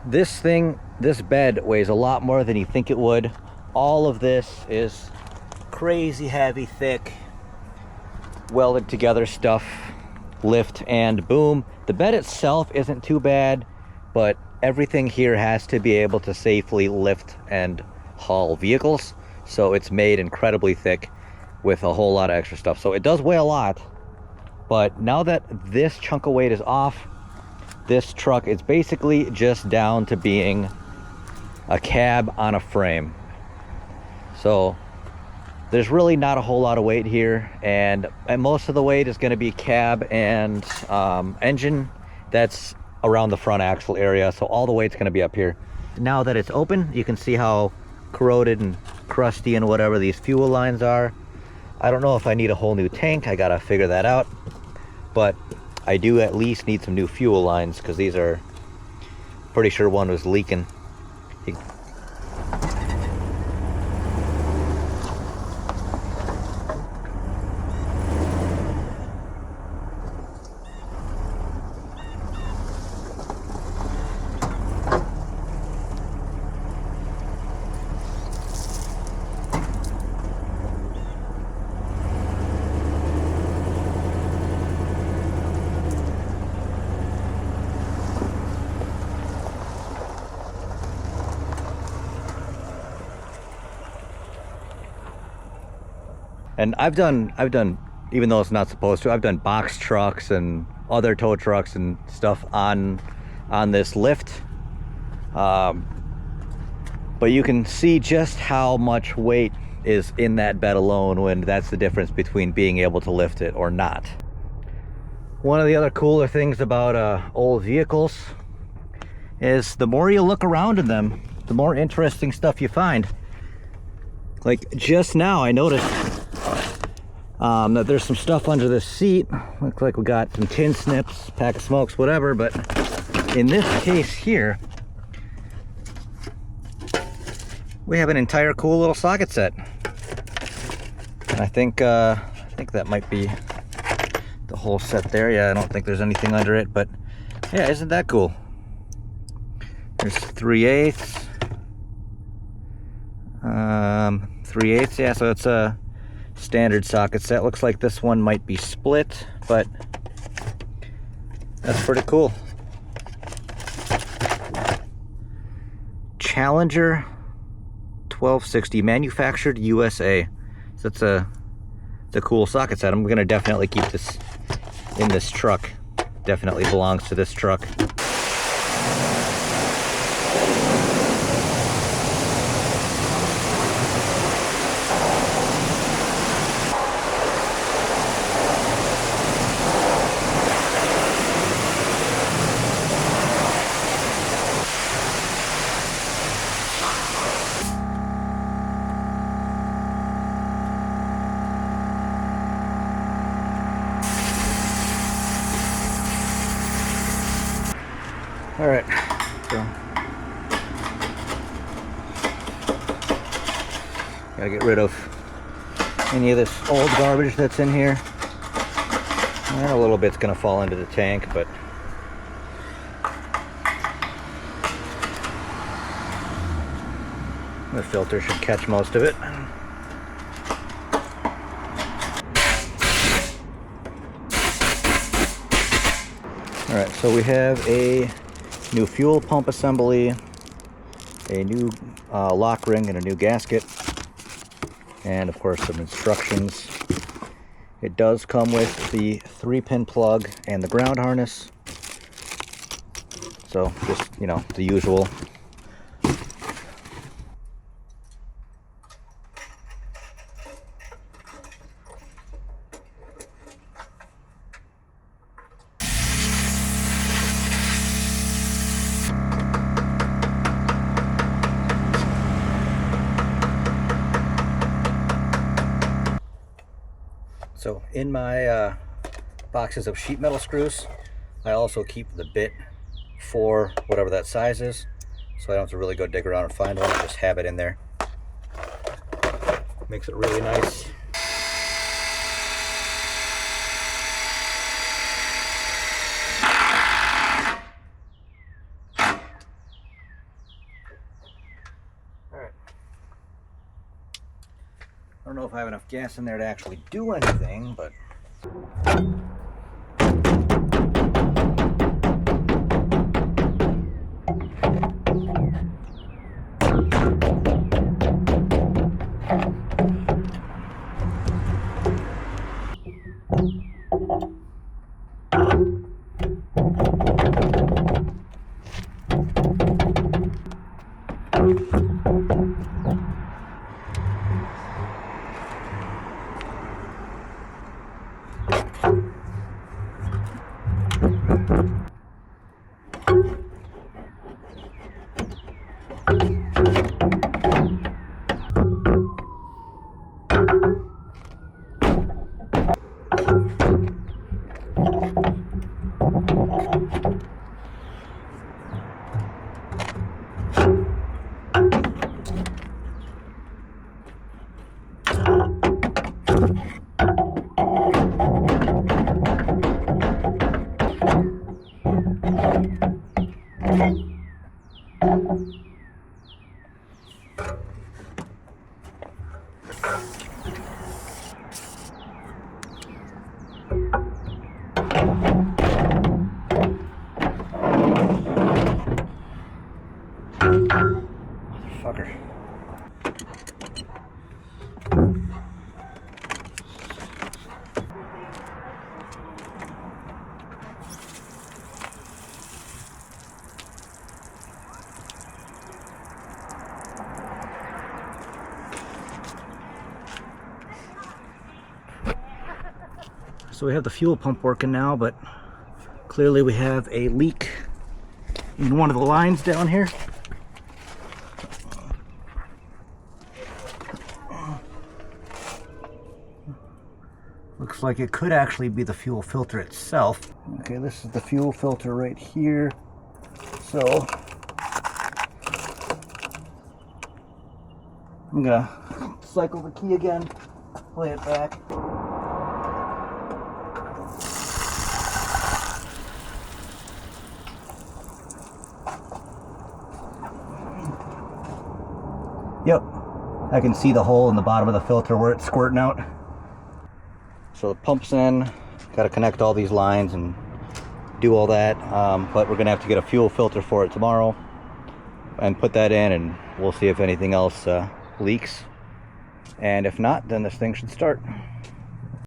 this bed weighs a lot more than you think it would. All of this is crazy heavy, thick, welded together stuff. Lift and boom. The bed itself isn't too bad, but everything here has to be able to safely lift and haul vehicles. So it's made incredibly thick with a whole lot of extra stuff. So it does weigh a lot, but now that this chunk of weight is off, this truck is basically just down to being a cab on a frame. So there's really not a whole lot of weight here, and most of the weight is going to be cab and engine that's around the front axle area, so all the weight's going to be up here. Now that it's open, you can see how corroded and crusty and whatever these fuel lines are. I don't know if I need a whole new tank, I gotta figure that out, but I do at least need some new fuel lines because these are, pretty sure one was leaking. And I've done, even though it's not supposed to, I've done box trucks and other tow trucks and stuff on this lift. But you can see just how much weight is in that bed alone, when that's the difference between being able to lift it or not. One of the other cooler things about old vehicles is the more you look around in them, the more interesting stuff you find. Like just now I noticed that there's some stuff under this seat. Looks like we got some tin snips, pack of smokes, whatever, but in this case here, we have an entire cool little socket set. And I think that might be the whole set there. Yeah, I don't think there's anything under it, but yeah, isn't that cool? There's 3/8. 3/8, yeah, so it's a standard socket set. Looks like this one might be split, but that's pretty cool. Challenger 1260, manufactured USA. So it's a cool socket set. I'm gonna definitely keep this in this truck. Definitely belongs to this truck. All right, so gotta get rid of any of this old garbage that's in here. And a little bit's gonna fall into the tank, but the filter should catch most of it. All right, so we have a new fuel pump assembly, a new lock ring and a new gasket, and of course some instructions. It does come with the 3-pin plug and the ground harness, so just, you know, the usual. So in my boxes of sheet metal screws, I also keep the bit for whatever that size is, so I don't have to really go dig around and find one. I just have it in there. Makes it really nice. I don't know if I have enough gas in there to actually do anything, but... Motherfucker. So we have the fuel pump working now, but clearly we have a leak in one of the lines down here. Looks like it could actually be the fuel filter itself. Okay, this is the fuel filter right here. So I'm gonna cycle the key again, play it back. Yep, I can see the hole in the bottom of the filter where it's squirting out. So the pump's in, got to connect all these lines and do all that, but we're gonna have to get a fuel filter for it tomorrow and put that in, and we'll see if anything else leaks, and if not, then this thing should start.